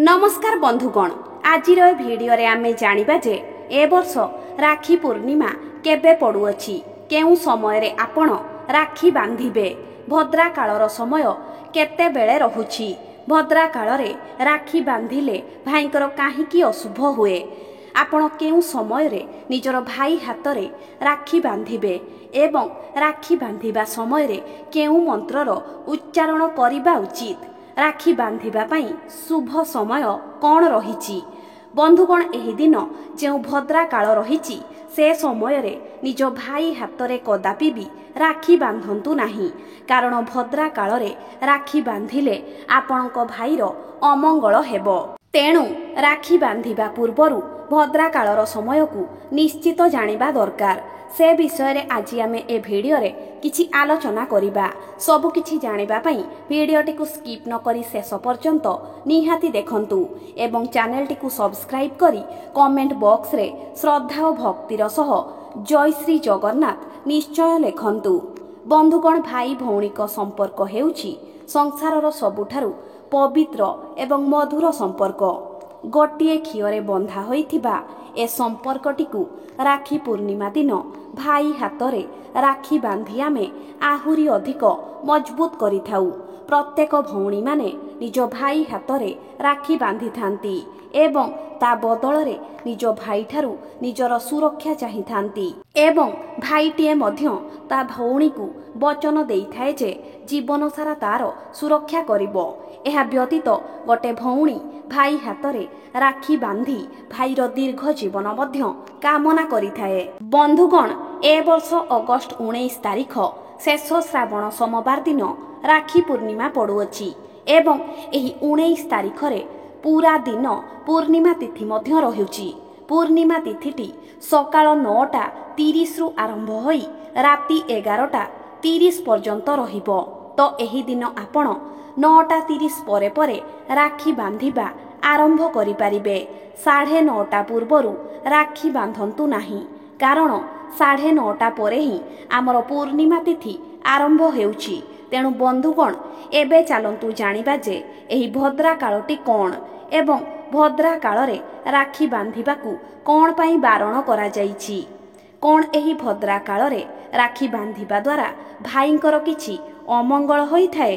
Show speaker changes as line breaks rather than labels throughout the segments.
नमस्कार बंधुगण, आज भिडियो आमे जानिबा जे ए वर्ष राखी पूर्णिमा केबे पड़ुअछि, केउ समय रे आपण राखी बांधिबे, भद्रा कालर समय केते बेले रहुछि, भद्रा काल रे राखी बांधिले भाईकर काहीकि अशुभ हुए, आपण केउ समय रे निजर भाई हाथ रे राखी बांधिबे एवं राखी बांधिबा समय रे केउ मंत्रर उच्चारण करिबा उचित, राखी बांधिबा पई शुभ समय कौन रहिछि। बंधुगण, एही दिन जो भद्रा काल रहिछि से समय रे निज भाई हाथ रे कदापि भी राखी बांधंतु नाही, कारण भद्रा काल रे राखी बांधिले आपणक भाईर अमंगल हेबो। तेणु राखी बांधिबा पूर्वरु भद्रा कालर समय को निश्चित जानिबा दरकार। से विषय रे आज आमे ए भिडियो रे किछि आलोचना करिबा। सबु किछि जानिबा पई भिडियोटी को स्किप न करी शेष पर्यंत निहाती देखंतु एवं चैनलटी को सब्सक्राइब करी कमेंट बॉक्स रे श्रद्धा और भक्तिर सह जय श्री जगन्नाथ निश्चय लेखंतु। बंधुगण, भाई भौणीक संपर्क हेउछि संसारर सबुठारु पवित्र एवं मधुर संपर्क। गोटिए खियरे बंधा होइथिबा ए संपर्कटिकु राखी पूर्णिमा दिन भाई हाथ रे राखी बांधि आमे आहुरी अधिक मजबूत करिथाउ। प्रत्येक भौणी माने निज भाई हाथ रे राखी बांधि थांती एवं ता बदल रे निज भाई ठारू निजर सुरक्षा चाहि थांती एवं भाईटिए मध्य ता भौणी को वचन देई थाए जे जीवन सारा तार सुरक्षा करिबो। एहा व्यतीत गोटे भौणी भाई हाथ रे राखी बांधि भाईर दीर्घ जीवन मध्य कामना करिथाए। बंधुगण, ए वर्ष अगस्ट 19 तारिख शेष श्रावण सोमवार दिन राखी पूर्णिमा पड़ुअछि एवं एही 19 तारिख रे पूरा दिन पूर्णिमा तिथि मध्य रहुछि। पूर्णिमा तिथिटी सकाळ 9:30 रु आरंभ होई राति 11:30 पर्यंत रहिबो। तो एही दिन आपण 9:30 परे परे राखी बांधिबा आरंभ करि पारिबे। 9:30 पूर्वरु राखी बांधंतु नाही, कारण 9:30 परे ही आमर पूर्णिमा तिथि आरंभ हेउछि। तेणु बंधुगण, एबे चलंतु जानिबा जे एही भद्रा कालटी कोन एवं भद्रा काल रे राखी बांधिबाकू कोन पई बारण करा जाईछि। कोन एही भद्रा काल रे राखी बांधिबा द्वारा भाईंकर किछि अमंगल होइथाए।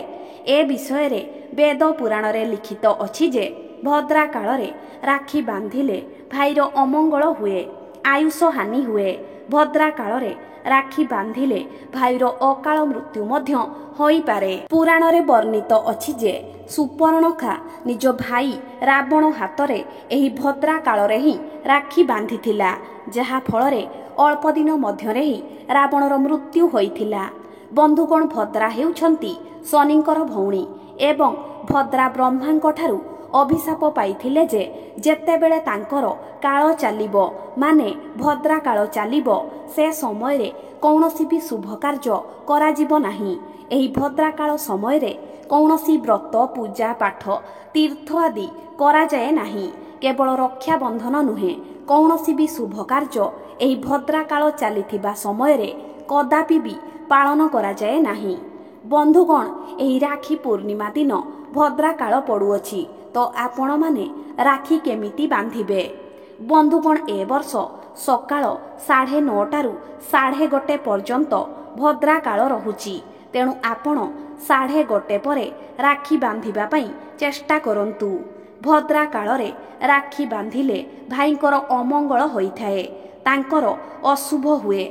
ए विषय रे वेद पुराण रे लिखित अछि जे भद्रा काल रे राखी बांधिले भाईर अमंगल हुए, आयुष हानि हुए। भद्रा काल रे राखी बांधिले भाईर अकाल मृत्यु मध्य होई पारे। पुराण रे वर्णित अछि जे सुपर्णखा निज भाई रावण हाथ रे एही भद्रा काल रे ही राखी बांधिथिला, जहा फल रे अल्प दिन मध्य रे ही रावणर मृत्यु होइथिला। बंधुगण, भद्रा हेउछंती शनिंकर भौणी एवं भद्रा ब्रह्मांक ठारू अभिशाप पाइथिले जे जेतेबेले तांकर काल चालिबो, माने भद्रा काल चालिबो, से समय रे कौनसी भी शुभ कार्य करा जिवो नाही। एही भद्रा काल समय रे कौनसी व्रत पूजा पाठ तीर्थ आदि करा जाए नाही। केवल रक्षा बंधन नुहे, कौनसी भी शुभ कार्य एही भद्रा काल चालिथिबा समय रे कदापि भी पालन करा जाए नाही। बंधुगण, एही राखी पूर्णिमा दिन भद्रा काल पड़ुअछि, तो आपण माने राखी केमिति बांधिबे। बंधुगण, ए वर्ष सकाळ 9:30 रु 1:30 पर्यंत भद्रा काल रहुछि। तेणु आपण 1:30 परे राखी बांधिबा पई चेष्टा करंतु। भद्रा काल रे राखी बांधिले भाईंकर अमंगल होइथाए, तांकर अशुभ हुए।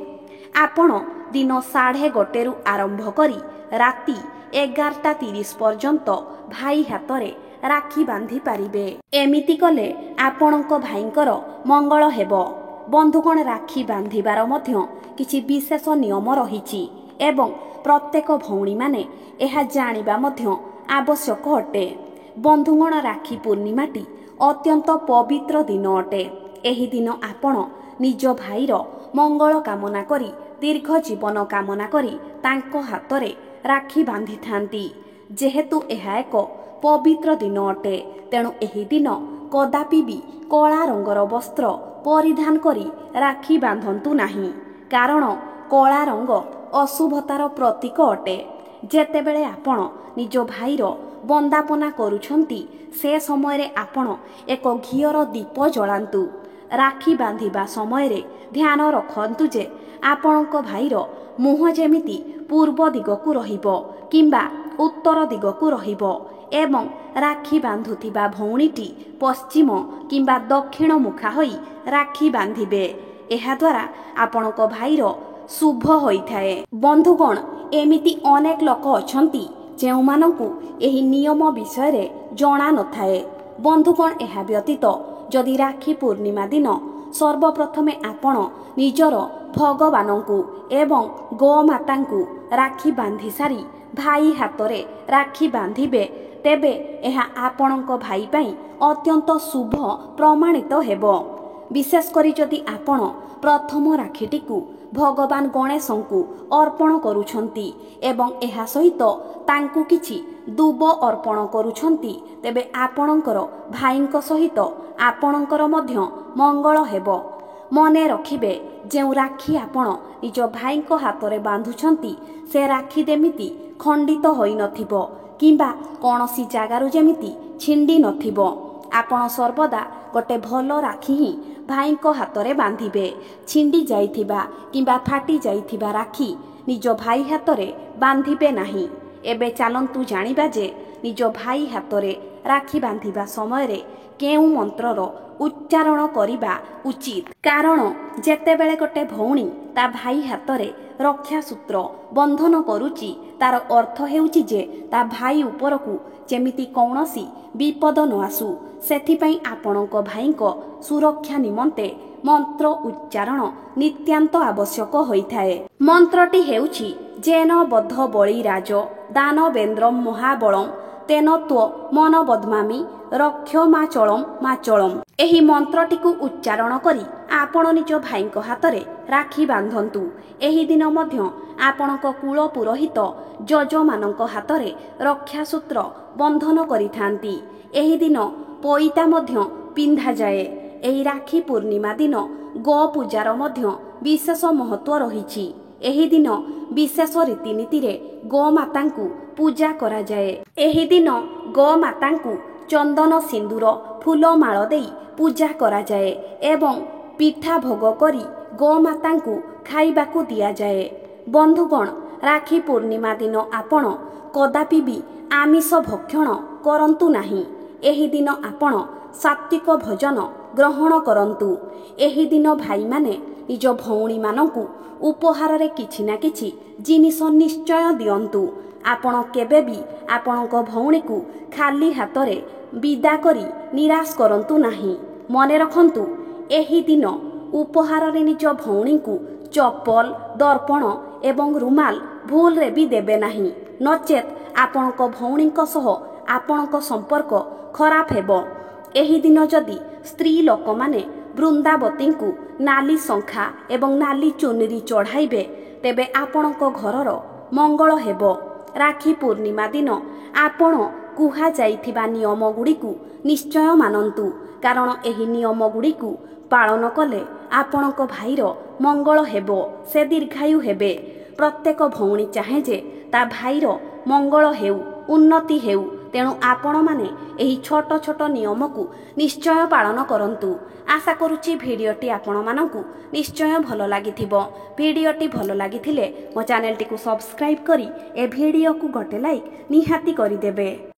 आपण दिन 1:30 रु आरंभ करी राति 11:30 पर्यंत भाई हाथ रे राखी बांधि पारिबे। एमिति कले आपणक भाईंकर मंगल हेबो। बंधुगण, राखी बांधिबार मध्य किछि विशेष नियम रहिछि एवं प्रत्येक भौणी माने एहा जानिबा मध्य आवश्यक अटे। बंधुगण, राखी पूर्णिमाटी अत्यंत पवित्र दिन अटे। एही दिन आपण निज भाईर मंगल कामना करी दीर्घ जीवन कामना करी तांको हाथ रे राखी बांधि थांती। जेहेतु एहा एक पवित्र दिन अटे, तेणु एही दिन कदापि भी कला रंगर वस्त्र परिधान करी राखी बांधंतु नाही, कारण कला रंग अशुभतार प्रतीक अटे। जेतेबेले आपण निज भाईर ବନ୍ଦାପନା କରୁଛନ୍ତି ସେ ସମୟରେ ଆପଣ ଏକ ଘିଅର ଦୀପ ଜଳାନ୍ତୁ। ରାକ୍ଷୀ ବାନ୍ଧିବା ସମୟରେ ଧ୍ୟାନ ରଖନ୍ତୁ ଯେ ଆପଣଙ୍କ ଭାଇର ମୁହଁ ଯେମିତି ପୂର୍ବ ଦିଗକୁ ରହିବ କିମ୍ବା ଉତ୍ତର ଦିଗକୁ ରହିବ ଏବଂ ରାକ୍ଷୀ ବାନ୍ଧୁଥିବା ଭଉଣୀଟି ପଶ୍ଚିମ କିମ୍ବା ଦକ୍ଷିଣ ମୁଖା ହୋଇ ରାକ୍ଷୀ ବାନ୍ଧିବେ। ଏହାଦ୍ୱାରା ଆପଣଙ୍କ ଭାଇର ଶୁଭ ହୋଇଥାଏ। ବନ୍ଧୁଗଣ, ଏମିତି ଅନେକ ଲୋକ ଅଛନ୍ତି ଯେଉଁମାନଙ୍କୁ ଏହି ନିୟମ ବିଷୟରେ ଜଣା ନଥାଏ। ବନ୍ଧୁଗଣ, ଏହା ବ୍ୟତୀତ ଯଦି ରାକ୍ଷୀ ପୂର୍ଣ୍ଣିମା ଦିନ ସର୍ବପ୍ରଥମେ ଆପଣ ନିଜର ଭଗବାନଙ୍କୁ ଏବଂ ଗୋମାତାଙ୍କୁ ରାକ୍ଷୀ ବାନ୍ଧି ସାରି ଭାଇ ହାତରେ ରାକ୍ଷୀ ବାନ୍ଧିବେ, ତେବେ ଏହା ଆପଣଙ୍କ ଭାଇ ପାଇଁ ଅତ୍ୟନ୍ତ ଶୁଭ ପ୍ରମାଣିତ ହେବ। ବିଶେଷ କରି ଯଦି ଆପଣ ପ୍ରଥମ ରାକ୍ଷୀଟିକୁ ଭଗବାନ ଗଣେଶଙ୍କୁ ଅର୍ପଣ କରୁଛନ୍ତି ଏବଂ ଏହା ସହିତ ତାଙ୍କୁ କିଛି ଦୁବ ଅର୍ପଣ କରୁଛନ୍ତି, ତେବେ ଆପଣଙ୍କର ଭାଇଙ୍କ ସହିତ ଆପଣଙ୍କର ମଧ୍ୟ ମଙ୍ଗଳ ହେବ। ମନେ ରଖିବେ, ଯେଉଁ ରାକ୍ଷୀ ଆପଣ ନିଜ ଭାଇଙ୍କ ହାତରେ ବାନ୍ଧୁଛନ୍ତି ସେ ରାକ୍ଷୀ ଯେମିତି ଖଣ୍ଡିତ ହୋଇନଥିବ କିମ୍ବା କୌଣସି ଜାଗାରୁ ଯେମିତି ଛିଣ୍ଡି ନଥିବ। ଆପଣ ସର୍ବଦା ଗୋଟେ ଭଲ ରାକ୍ଷୀ ହିଁ ଭାଇଙ୍କ ହାତରେ ବାନ୍ଧିବେ। ଛିଣ୍ଡି ଯାଇଥିବା କିମ୍ବା ଫାଟି ଯାଇଥିବା ରାକ୍ଷୀ ନିଜ ଭାଇ ହାତରେ ବାନ୍ଧିବେ ନାହିଁ। ଏବେ ଚାଲନ୍ତୁ ଜାଣିବା ଯେ ନିଜ ଭାଇ ହାତରେ ରାକ୍ଷୀ ବାନ୍ଧିବା ସମୟରେ କେଉଁ ମନ୍ତ୍ରର ଉଚ୍ଚାରଣ କରିବା ଉଚିତ। କାରଣ ଯେତେବେଳେ ଗୋଟେ ଭଉଣୀ ତା ଭାଇ ହାତରେ ରକ୍ଷାସୂତ୍ର ବନ୍ଧନ କରୁଛି, ତାର ଅର୍ଥ ହେଉଛି ଯେ ତା ଭାଇ ଉପରକୁ ଯେମିତି କୌଣସି ବିପଦ ନ ଆସୁ। ସେଥିପାଇଁ ଆପଣଙ୍କ ଭାଇଙ୍କ ସୁରକ୍ଷା ନିମନ୍ତେ ମନ୍ତ୍ର ଉଚ୍ଚାରଣ ନିତ୍ୟାନ୍ତ ଆବଶ୍ୟକ ହୋଇଥାଏ। ମନ୍ତ୍ରଟି ହେଉଛି ଯେନ ବଦ୍ଧ ବଳିରାଜ ଦାନବେନ୍ଦ୍ରମ୍ ମହାବଳମ୍ ତେନ ତ୍ୱ ମନ ବଦ୍ମାମି ରକ୍ଷମାଚଳମ୍ ମାଚଳମ୍। ଏହି ମନ୍ତ୍ରଟିକୁ ଉଚ୍ଚାରଣ କରି ଆପଣ ନିଜ ଭାଇଙ୍କ ହାତରେ ରାକ୍ଷୀ ବାନ୍ଧନ୍ତୁ। ଏହି ଦିନ ମଧ୍ୟ ଆପଣଙ୍କ କୁଳ ପୁରୋହିତ ଯଜମାନଙ୍କ ହାତରେ ରକ୍ଷାସୂତ୍ର ବନ୍ଧନ କରିଥାନ୍ତି। ଏହି ଦିନ ପଇତା ମଧ୍ୟ ପିନ୍ଧାଯାଏ। ଏହି ରାକ୍ଷୀ ପୂର୍ଣ୍ଣିମା ଦିନ ଗୋ ପୂଜାର ମଧ୍ୟ ବିଶେଷ ମହତ୍ଵ ରହିଛି। ଏହି ଦିନ ବିଶେଷ ରୀତିନୀତିରେ ଗୋମାତାଙ୍କୁ ପୂଜା କରାଯାଏ। ଏହି ଦିନ ଗୋମାତାଙ୍କୁ ଚନ୍ଦନ ସିନ୍ଦୁର ଫୁଲମାଳ ଦେଇ ପୂଜା କରାଯାଏ ଏବଂ ପିଠା ଭୋଗ କରି ଗୋମାତାଙ୍କୁ ଖାଇବାକୁ ଦିଆଯାଏ। ବନ୍ଧୁଗଣ, ରାକ୍ଷୀ ପୂର୍ଣ୍ଣିମା ଦିନ ଆପଣ କଦାପି ବି ଆମିଷ ଭକ୍ଷଣ କରନ୍ତୁ ନାହିଁ। ଏହି ଦିନ ଆପଣ ସାତ୍ତ୍ୱିକ ଭୋଜନ ଗ୍ରହଣ କରନ୍ତୁ। ଏହି ଦିନ ଭାଇମାନେ ନିଜ ଭଉଣୀମାନଙ୍କୁ ଉପହାରରେ କିଛି ନା କିଛି ଜିନିଷ ନିଶ୍ଚୟ ଦିଅନ୍ତୁ। ଆପଣ କେବେ ବି ଆପଣଙ୍କ ଭଉଣୀକୁ ଖାଲି ହାତରେ ବିଦା କରି ନିରାଶ କରନ୍ତୁ ନାହିଁ। ମନେ ରଖନ୍ତୁ, ଏହି ଦିନ ଉପହାରରେ ନିଜ ଭଉଣୀଙ୍କୁ ଚପଲ, ଦର୍ପଣ ଏବଂ ରୁମାଲ ଭୁଲରେ ବି ଦେବେ ନାହିଁ, ନଚେତ୍ ଆପଣଙ୍କ ଭଉଣୀଙ୍କ ସହ ଆପଣଙ୍କ ସମ୍ପର୍କ ଖରାପ ହେବ। ଏହି ଦିନ ଯଦି ସ୍ତ୍ରୀ ଲୋକମାନେ ବୃନ୍ଦାବତୀଙ୍କୁ ନାଲି ଶଙ୍ଖା ଏବଂ ନାଲି ଚୁନରି ଚଢ଼ାଇବେ, ତେବେ ଆପଣଙ୍କ ଘରର ମଙ୍ଗଳ ହେବ। ରାକ୍ଷୀ ପୂର୍ଣ୍ଣିମା ଦିନ ଆପଣ କୁହାଯାଇଥିବା ନିୟମଗୁଡ଼ିକୁ ନିଶ୍ଚୟ ମାନନ୍ତୁ, କାରଣ ଏହି ନିୟମଗୁଡ଼ିକୁ ପାଳନ କଲେ ଆପଣଙ୍କ ଭାଇର ମଙ୍ଗଳ ହେବ, ସେ ଦୀର୍ଘାୟୁ ହେବେ। ପ୍ରତ୍ୟେକ ଭଉଣୀ ଚାହେଁ ଯେ ତା ଭାଇର ମଙ୍ଗଳ ହେଉ, ଉନ୍ନତି ହେଉ। ତେଣୁ ଆପଣମାନେ ଏହି ଛୋଟ ଛୋଟ ନିୟମକୁ ନିଶ୍ଚୟ ପାଳନ କରନ୍ତୁ। ଆଶା କରୁଛି ଭିଡ଼ିଓଟି ଆପଣମାନଙ୍କୁ ନିଶ୍ଚୟ ଭଲ ଲାଗିଥିବ। ଭିଡ଼ିଓଟି ଭଲ ଲାଗିଥିଲେ ମୋ ଚ୍ୟାନେଲଟିକୁ ସବସ୍କ୍ରାଇବ୍ କରି ଏ ଭିଡ଼ିଓକୁ ଗୋଟେ ଲାଇକ୍ ନିହାତି କରିଦେବେ।